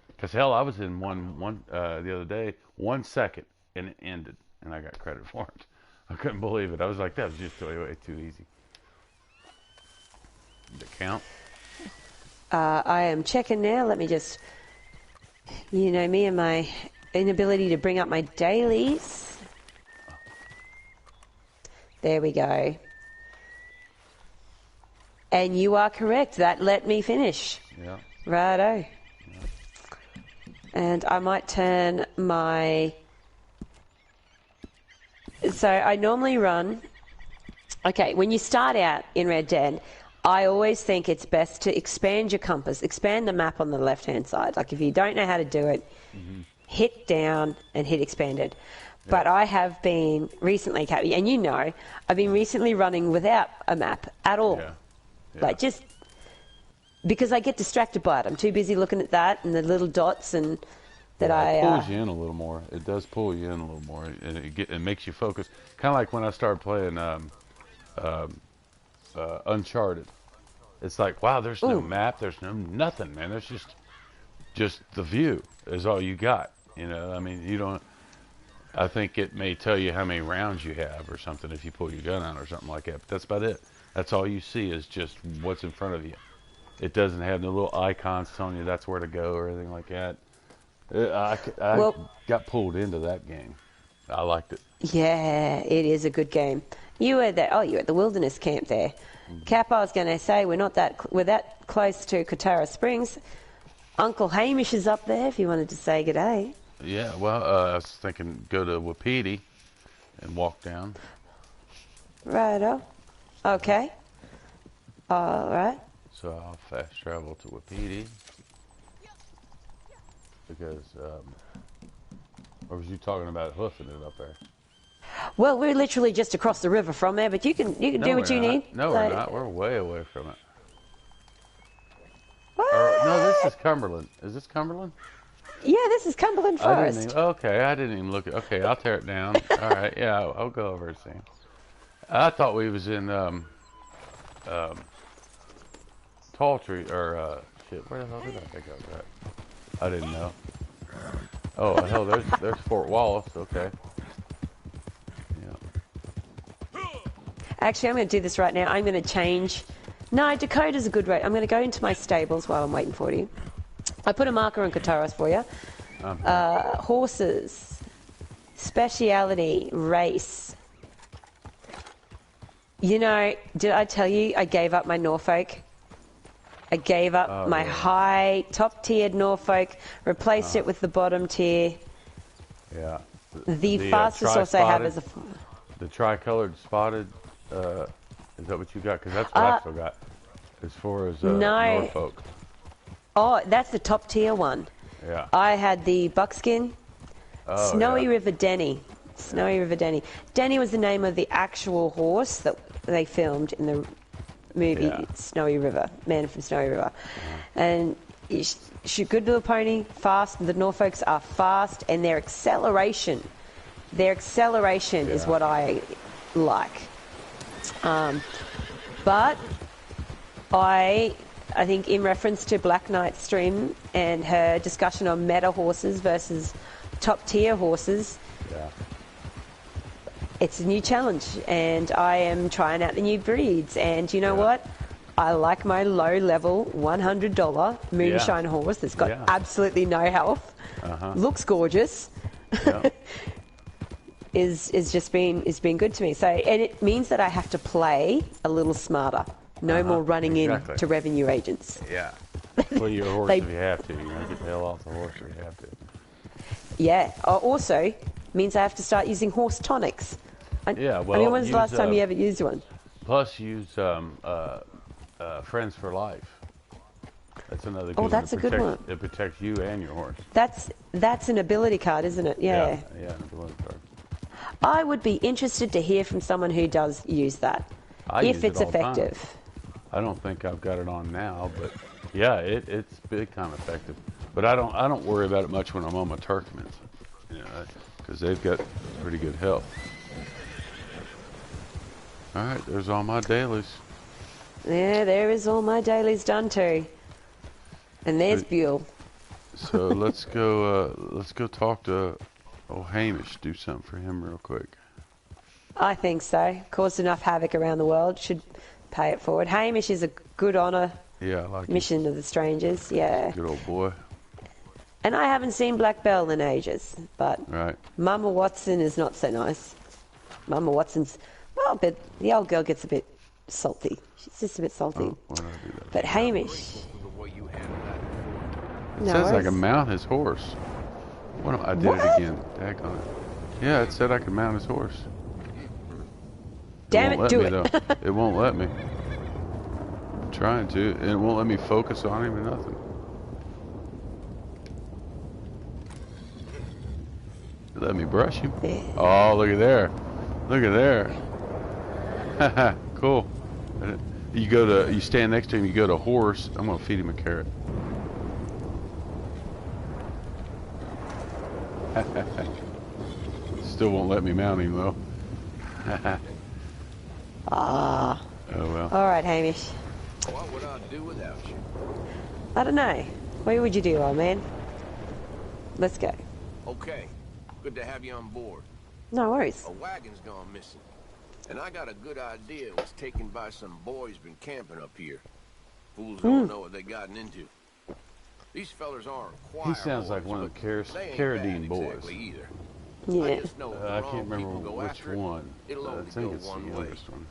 Because hell, I was in one the other day, 1 second, and it ended, and I got credit for it. I couldn't believe it. I was like, that was just way too easy. Did it count? I am checking now. Let me just, you know me and my inability to bring up my dailies. There we go. And you are correct. That let me finish. Yeah. Righto. Yeah. And I might turn my... So I normally run... Okay, when you start out in Red Dead, I always think it's best to expand your compass, expand the map on the left-hand side. Like if you don't know how to do it, hit down and hit expanded. Yeah. But I have been recently, and you know, I've been recently running without a map at all. Yeah. Yeah. Like just because I get distracted by it. I'm too busy looking at that and the little dots and that it pulls you in a little more. It does pull you in a little more, and it makes you focus. Kind of like when I started playing Uncharted. It's like, wow, there's no map, there's nothing, man. There's just the view is all you got. You know, I mean, you don't. I think it may tell you how many rounds you have or something if you pull your gun out or something like that. But that's about it. That's all you see is just what's in front of you. It doesn't have no little icons telling you that's where to go or anything like that. I got pulled into that game. I liked it. Yeah, it is a good game. You were there. Oh, you were at the wilderness camp there. Cap, I was going to say we're that close to Katara Springs. Uncle Hamish is up there if you wanted to say good day. Yeah, well, I was thinking go to Wapiti and walk down. Righto. Okay. All right. So I'll fast travel to Wapiti because, or was you talking about hoofing it up there? Well, we're literally just across the river from there, but you can do what you need. No, we're not. We're way away from it. No, this is Cumberland. Is this Cumberland? Yeah, this is Cumberland Forest. I didn't even look at. Okay, I'll tear it down. All right, yeah, I'll go over and see. I thought we was in Tall Tree or shit. Where the hell did I think I was at? I didn't know. Oh hell, there's Fort Wallace. Okay. Yeah. Actually, I'm going to do this right now. I'm going to change. No, Dakota's a good rate. I'm going to go into my stables while I'm waiting for you. I put a marker on Kataras for you. Horses, speciality, race. You know, did I tell you I gave up my Norfolk? I gave up my high, top-tiered Norfolk, replaced it with the bottom tier. Yeah. The fastest horse I have is a... The tricolored spotted, is that what you got? Because that's what I still got, as far as Norfolk. Oh, that's the top-tier one. Yeah. I had the buckskin, Snowy River Denny. Snowy River Denny. Denny was the name of the actual horse that they filmed in the movie Snowy River, Man from Snowy River. And she's a good little pony, fast. The Norfolks are fast, and their acceleration is what I like. But I think in reference to Black Knight's stream and her discussion on meta horses versus top tier horses, It's a new challenge, and I am trying out the new breeds. And you know what? I like my low-level $100 moonshine horse that's got absolutely no health. Looks gorgeous. Yeah. is been good to me. So, and it means that I have to play a little smarter. No more running in to revenue agents. Yeah. Well, your horse if you have to. You know, get the hell off the horse if you have to. Yeah. Also means I have to start using horse tonics. Yeah. Well, I mean, when's the last time you ever used one? Plus, use Friends for Life. That's another good one. Oh, that's a good one. It protects you and your horse. That's an ability card, isn't it? Yeah. Yeah, an ability card. I would be interested to hear from someone who does use that, if it's effective. I don't think I've got it on now, but yeah, it's big time effective. But I don't worry about it much when I'm on my Turkmens, you know, because they've got pretty good health. All right, there's all my dailies. Yeah, there is all my dailies done too. And there's Buell. So let's go talk to old Hamish. Do something for him real quick. I think so. Caused enough havoc around the world. Should pay it forward. Hamish is a good honour. Yeah, I like mission to the strangers. Yeah. Good old boy. And I haven't seen Black Belle in ages, but right. Mama Watson is not so nice. Mama Watson's but the old girl gets a bit salty. She's just a bit salty. Oh, why did I do that? But Hamish. It says I can mount his horse. I did it again. Daggone it. Yeah, it said I could mount his horse. Damn it, do it. It won't let me. I'm trying to, and it won't let me focus on him or nothing. It let me brush him. Yeah. Oh, look at there. Look at there. Haha, cool. You stand next to him, you go to horse. I'm going to feed him a carrot. Still won't let me mount him though. Oh well. All right, Hamish. What would I do without you? I don't know. What would you do, old man? Let's go. Okay. Good to have you on board. No worries. A wagon's gone missing. And I got a good idea it was taken by some boys been camping up here. Fools don't know what they gotten into. These fellers aren't choir He sounds like one of the Carradine boys. Exactly either. Yeah. I can't remember which one. I think it's the youngest one.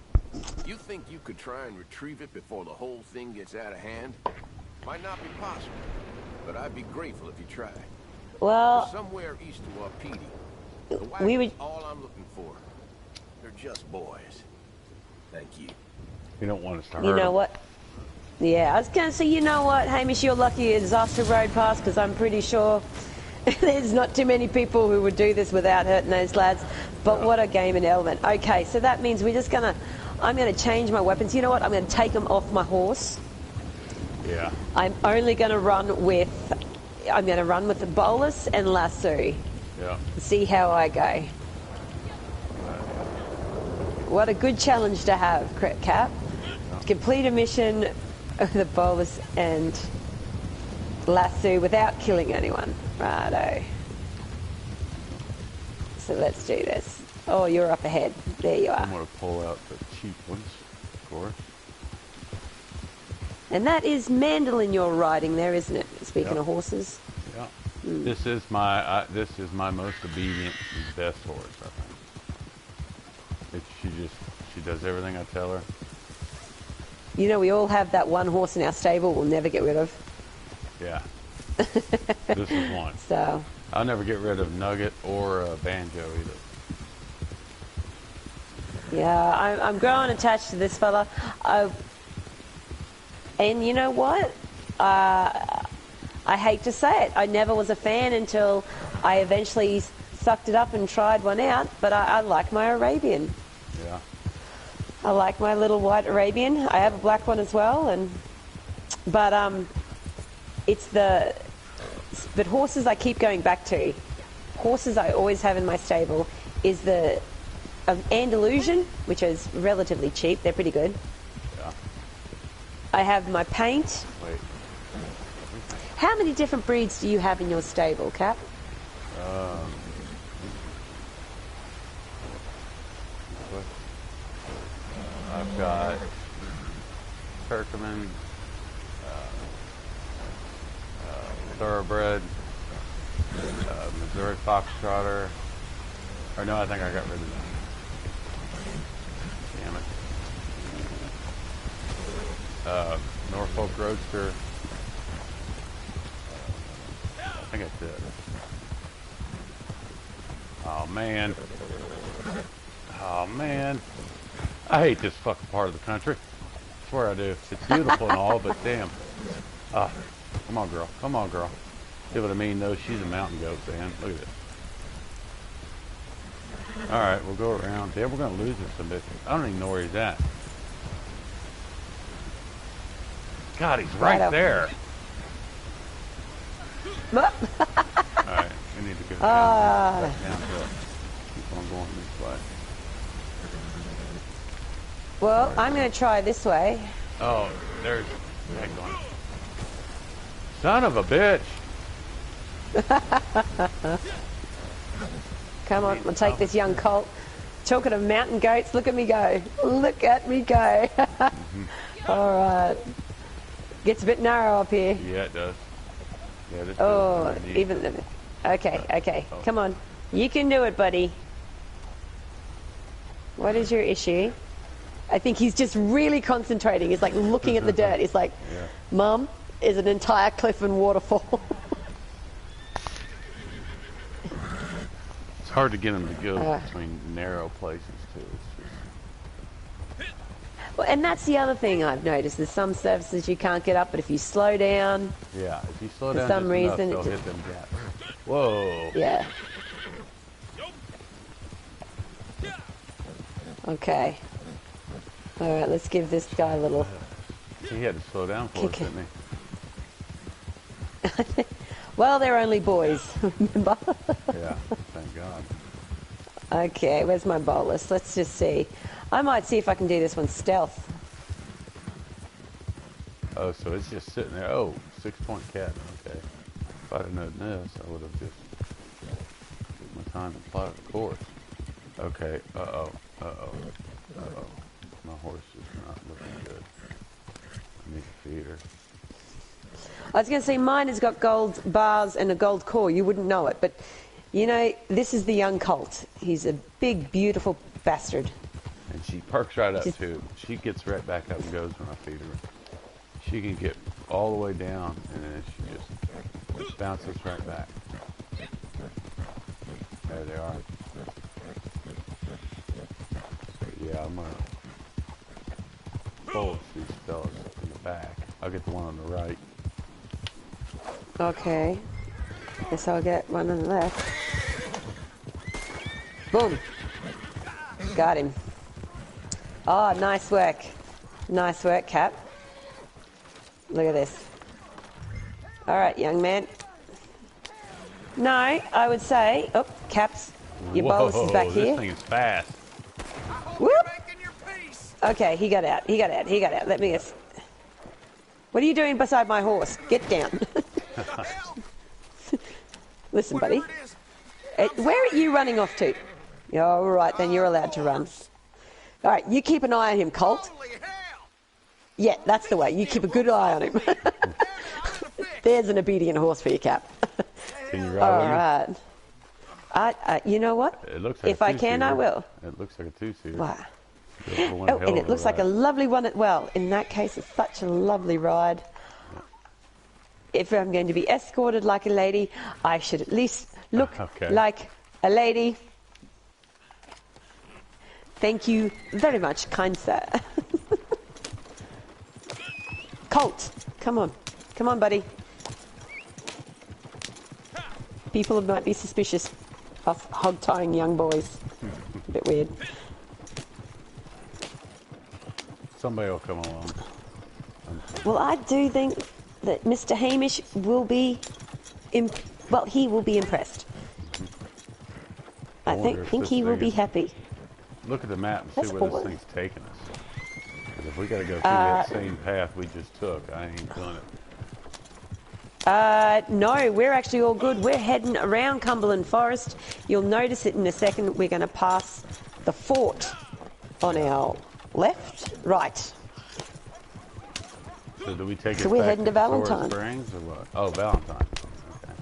You think you could try and retrieve it before the whole thing gets out of hand? Might not be possible, but I'd be grateful if you tried. Well, somewhere east of Wapiti. The we would. All I'm looking for. They're just boys. Thank you. You don't want us to hurt You know them. what? Yeah, I was going to say, you know what, Hamish, you're lucky it's after road pass, because I'm pretty sure there's not too many people who would do this without hurting those lads. But what a game and element. Okay, so that means I'm going to change my weapons. You know what? I'm going to take them off my horse. Yeah. I'm only going to run with the bolus and lasso. Yeah. See how I go. What a good challenge to have, Cap. Complete a mission with a bolus and lasso without killing anyone. Righto. So let's do this. Oh, you're up ahead. There you are. I'm going to pull out the cheap ones, of course. And that is Mandolin you're riding there, isn't it? Speaking of horses. Yeah. This is my most obedient, best horse, I think. She does everything I tell her. You know, we all have that one horse in our stable we'll never get rid of. Yeah. This is one. So. I'll never get rid of Nugget or Banjo either. Yeah, I'm growing attached to this fella. And you know what? I hate to say it. I never was a fan until I eventually sucked it up and tried one out. But I like my Arabian. Yeah. I like my little white Arabian. I have a black one as well. But horses I keep going back to. Horses I always have in my stable is the Andalusian, which is relatively cheap. They're pretty good. Yeah. I have my paint. Wait. How many different breeds do you have in your stable, Cap? I've got Turkmen, Thoroughbred, Missouri Foxtrotter. Or no, I think I got rid of that. Damn it. Norfolk Roadster. I think that's it. Oh man. Oh man. I hate this fucking part of the country. I swear I do. It's beautiful and all, but damn. Come on, girl. Come on, girl. See what I mean, though? She's a mountain goat, man. Look at it. Alright, we'll go around. Damn, we're going to lose this a bit. I don't even know where he's at. God, he's right there. Alright, we need to go down hill. Keep on going this way. Well, I'm going to try this way. Oh, there's... Hang on. Son of a bitch! Come on, we'll take this young colt. Talking of mountain goats, look at me go. Look at me go. Alright. Gets a bit narrow up here. Yeah, it does. Yeah, this oh, even... Okay, okay. Oh. Come on. You can do it, buddy. What is your issue? I think he's just really concentrating. He's like looking at the dirt. He's like, yeah. Mum, is an entire cliff and waterfall. It's hard to get him to go between narrow places, too. It's just... Well, and that's the other thing I've noticed. There's some surfaces you can't get up, but if you slow down... Yeah, if you slow for down some just reason, enough, they'll hit them gaps. Whoa. Yeah. Okay. Alright, let's give this guy a little... He had to slow down for us, didn't he? Well, they're only boys, remember? Yeah, thank God. Okay, where's my bolus? Let's just see. I might see if I can do this one stealth. Oh, so it's just sitting there. Oh, 6-point cat. Okay. If I'd have known this, I would have just took my time to plot the course. Okay. Uh-oh. Uh-oh. Uh-oh. My horse is not looking good. I need to feed her. I was going to say mine has got gold bars and a gold core. You wouldn't know it, but you know, this is the young colt. He's a big, beautiful bastard. And she perks right up too. She gets right back up and goes when I feed her. She can get all the way down and then she just bounces right back. There they are. Yeah, I'm gonna bolus these fellas in the back. I'll get the one on the right. Okay. Guess I'll get one on the left. Boom. Got him. Oh, nice work. Nice work, Cap. Look at this. Alright, young man. No, I would say... Oh, Caps. Your bolus is back here. This thing is fast. Whoop! Okay, he got out. He got out. He got out. Let me guess. What are you doing beside my horse? Get down. Listen, buddy. Where are you running off to? All right, then you're allowed to run. All right, you keep an eye on him, Colt. Yeah, that's the way. You keep a good eye on him. There's an obedient horse for you, Cap. Can you ride with right. You know what? It looks like if I can, I will. It looks like a two-seater. Wow. Oh, and it looks like a lovely one. Well, in that case, it's such a lovely ride. If I'm going to be escorted like a lady, I should at least look like a lady. Thank you very much, kind sir. Colt, come on. Come on, buddy. People might be suspicious of hog-tying young boys. A bit weird. Somebody will come along. Well, I do think that Mr. Hamish will be, he will be impressed. I think he will be happy. Look at the map and see where this thing's taking us. Because if we got to go through that same path we just took, I ain't doing it. No, we're actually all good. We're heading around Cumberland Forest. You'll notice it in a second. We're going to pass the fort on our Left? Right. So do we take So it we're back heading to Torres Valentine. Springs or what? Oh, Valentine. Okay.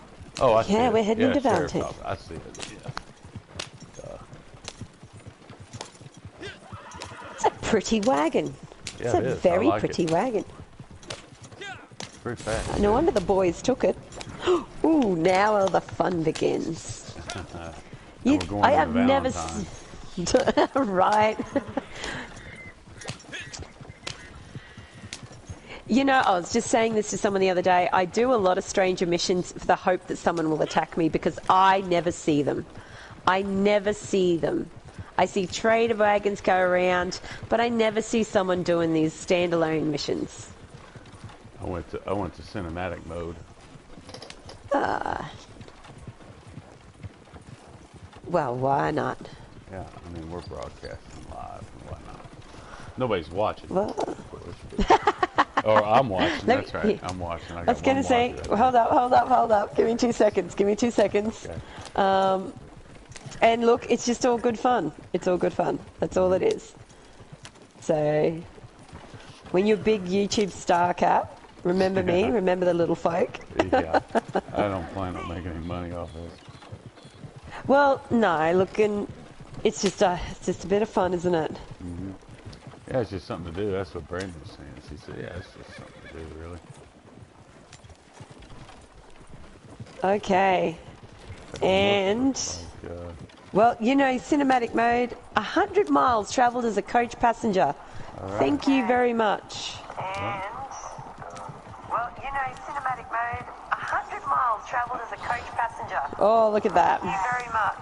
Oh, I see Yeah, it. we're heading to Sheriff's Valentine. office. I see it. Yeah. It's a pretty wagon. Yeah, It's it a is. I very like pretty it. wagon. Pretty fast. No wonder the boys took it. Ooh, now all the fun begins. And we're going I to have the never Valentine. right. You know, I was just saying this to someone the other day. I do a lot of stranger missions for the hope that someone will attack me because I never see them. I never see them. I see trader wagons go around, but I never see someone doing these standalone missions. I went to cinematic mode. Well, why not? Yeah, I mean we're broadcasting live and whatnot. Nobody's watching, Well, of course. Or I'm watching. Let That's me- right. I'm watching. I was going to say, hold up. Give me 2 seconds. Give me 2 seconds. Okay. And look, it's just all good fun. It's all good fun. That's all it is. So, when you're a big YouTube star, Cap, remember me. Remember the little folk. Yeah. I don't plan on making any money off this. Well, no. Look, and it's just a bit of fun, isn't it? Mm-hmm. Yeah, it's just something to do. That's what Brandon was saying. She said, "Yeah, it's just something to do, really." Okay. And well, you know, cinematic mode. 100 miles travelled as a coach passenger. Right. Thank you very much. Yeah. Well, you know, cinematic mode. 100 miles travelled as a coach passenger. Oh, look at that. Thank you very much.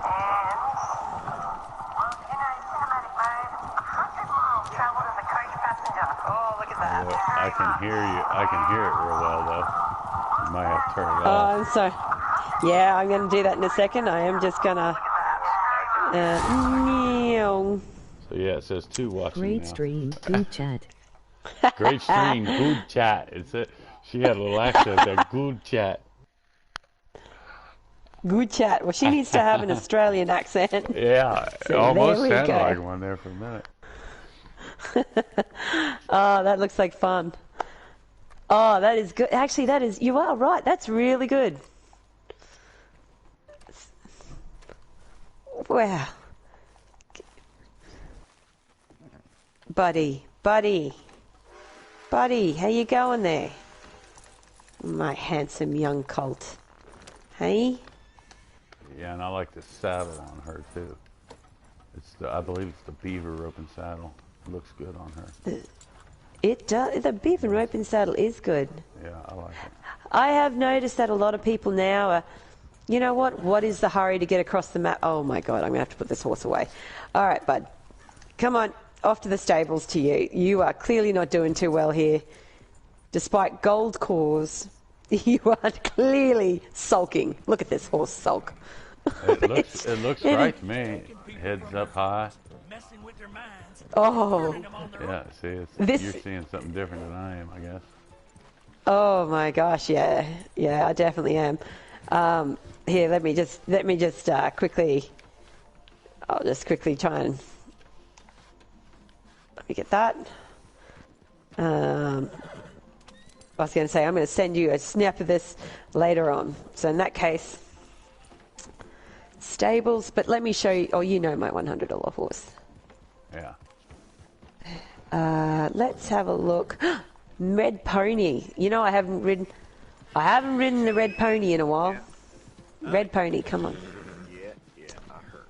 And well, you know, cinematic mode. 100 miles travelled as a coach passenger. Oh, look at that. I can hear you. I can hear it real well, though. You might have to turn it off. I'm sorry. Yeah, I'm going to do that in a second. I am just going to... So yeah, it says 2 watching Great now. stream, good chat. Great stream, good chat. It's it. She had a little accent there. Good chat. Good chat. Well, she needs to have an Australian accent. Yeah, So it almost there we sounded go. like one there for a minute. Oh, that looks like fun. Oh, that is good. Actually, that is... You are right. That's really good. Wow. Buddy, how you going there? My handsome young colt. Hey? Yeah, and I like the saddle on her too. I believe it's the beaver rope and saddle. It looks good on her. It does. The beaver rope and saddle is good. Yeah, I like it. I have noticed that a lot of people now are, you know what? What is the hurry to get across the map? Oh my God, I'm going to have to put this horse away. All right, bud. Come on, off to the stables to you. You are clearly not doing too well here. Despite gold cores, you are clearly sulking. Look at this horse sulk. It looks right to me. Heads up high. Oh. Yeah, see, you're seeing something different than I am, I guess. Oh my gosh, yeah, I definitely am. Here, let me just quickly. I'll just quickly try and let me get that. I was going to say I'm going to send you a snap of this later on. So in that case, stables. But let me show you. Oh, you know my $100 horse. Yeah. Let's have a look. Red pony. You know I haven't ridden the red pony in a while. Yeah. Red pony, come on. Yeah, I heard.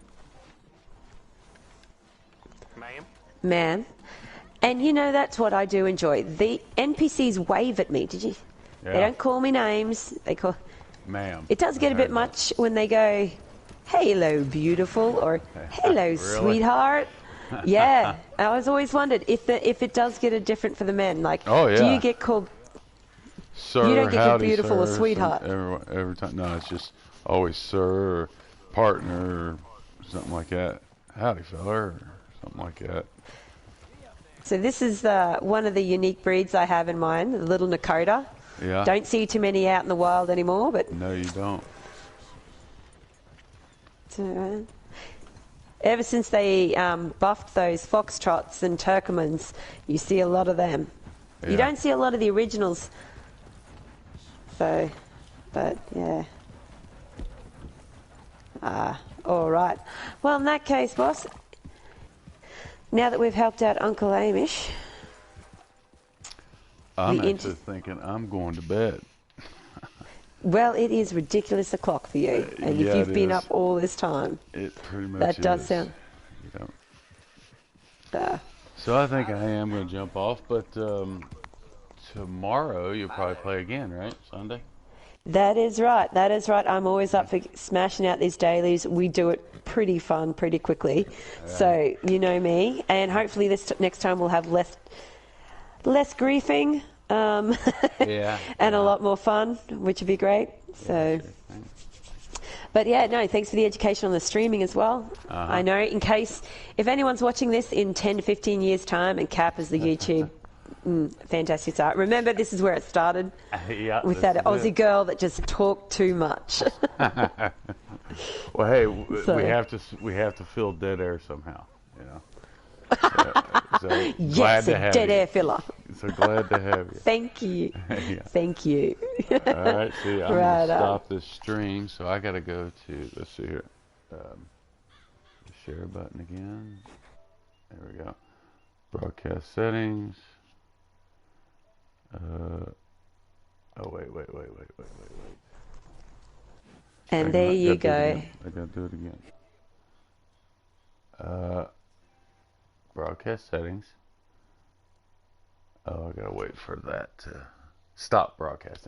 Ma'am. And you know that's what I do enjoy. The NPCs wave at me. Did you? Yeah. They don't call me names. They call. Ma'am. It does get a bit much when they go, "Hello, beautiful," or "Hello, Really? sweetheart." Yeah, I was always wondered if it does get a different for the men. Like, oh, yeah. Do you get called? Sir, you don't get called howdy, beautiful or sir, sweetheart. Every time. No, it's just always sir or partner or something like that. Howdy, fella, or something like that. So this is one of the unique breeds I have in mind, the little Nakota. Yeah. Don't see too many out in the wild anymore, but No, you don't. Ever since they buffed those foxtrots and turkmans, you see a lot of them. Yeah. You don't see a lot of the originals. So, but yeah. All right. Well, in that case, boss, now that we've helped out Uncle Amish, I'm The actually thinking I'm going to bed. well, it is ridiculous o'clock for you. And Yeah, if you've it been is. up all this time, It pretty much that does is. sound... You know. Uh, So I think I am going to jump off, but tomorrow you'll probably play again, right? Sunday? that is right. That is right. I'm always up for smashing out these dailies. We do it pretty fun, pretty quickly. So you know me. And hopefully this next time we'll have less griefing Yeah. and a lot more fun, which would be great. So, but yeah, no, thanks for the education on the streaming as well. I know, in case, if anyone's watching this in 10 to 15 years' time and Cap is the YouTube fantastic start. Remember, this is where it started Yeah, with that Aussie girl that just talked too much. Well, hey, So- we have to fill dead air somehow, you know. So glad Yes, to a have dead you. air filler. So glad to have you. Thank you. Yeah. Thank you. All right, see, I'm Right gonna on. stop this stream, so I gotta go to, let's see here, the share button again. There we go. Broadcast settings. Oh wait. And Hang there on, you gotta do it go. again. I gotta do it again. Broadcast settings. Oh, I gotta wait for that to stop broadcasting.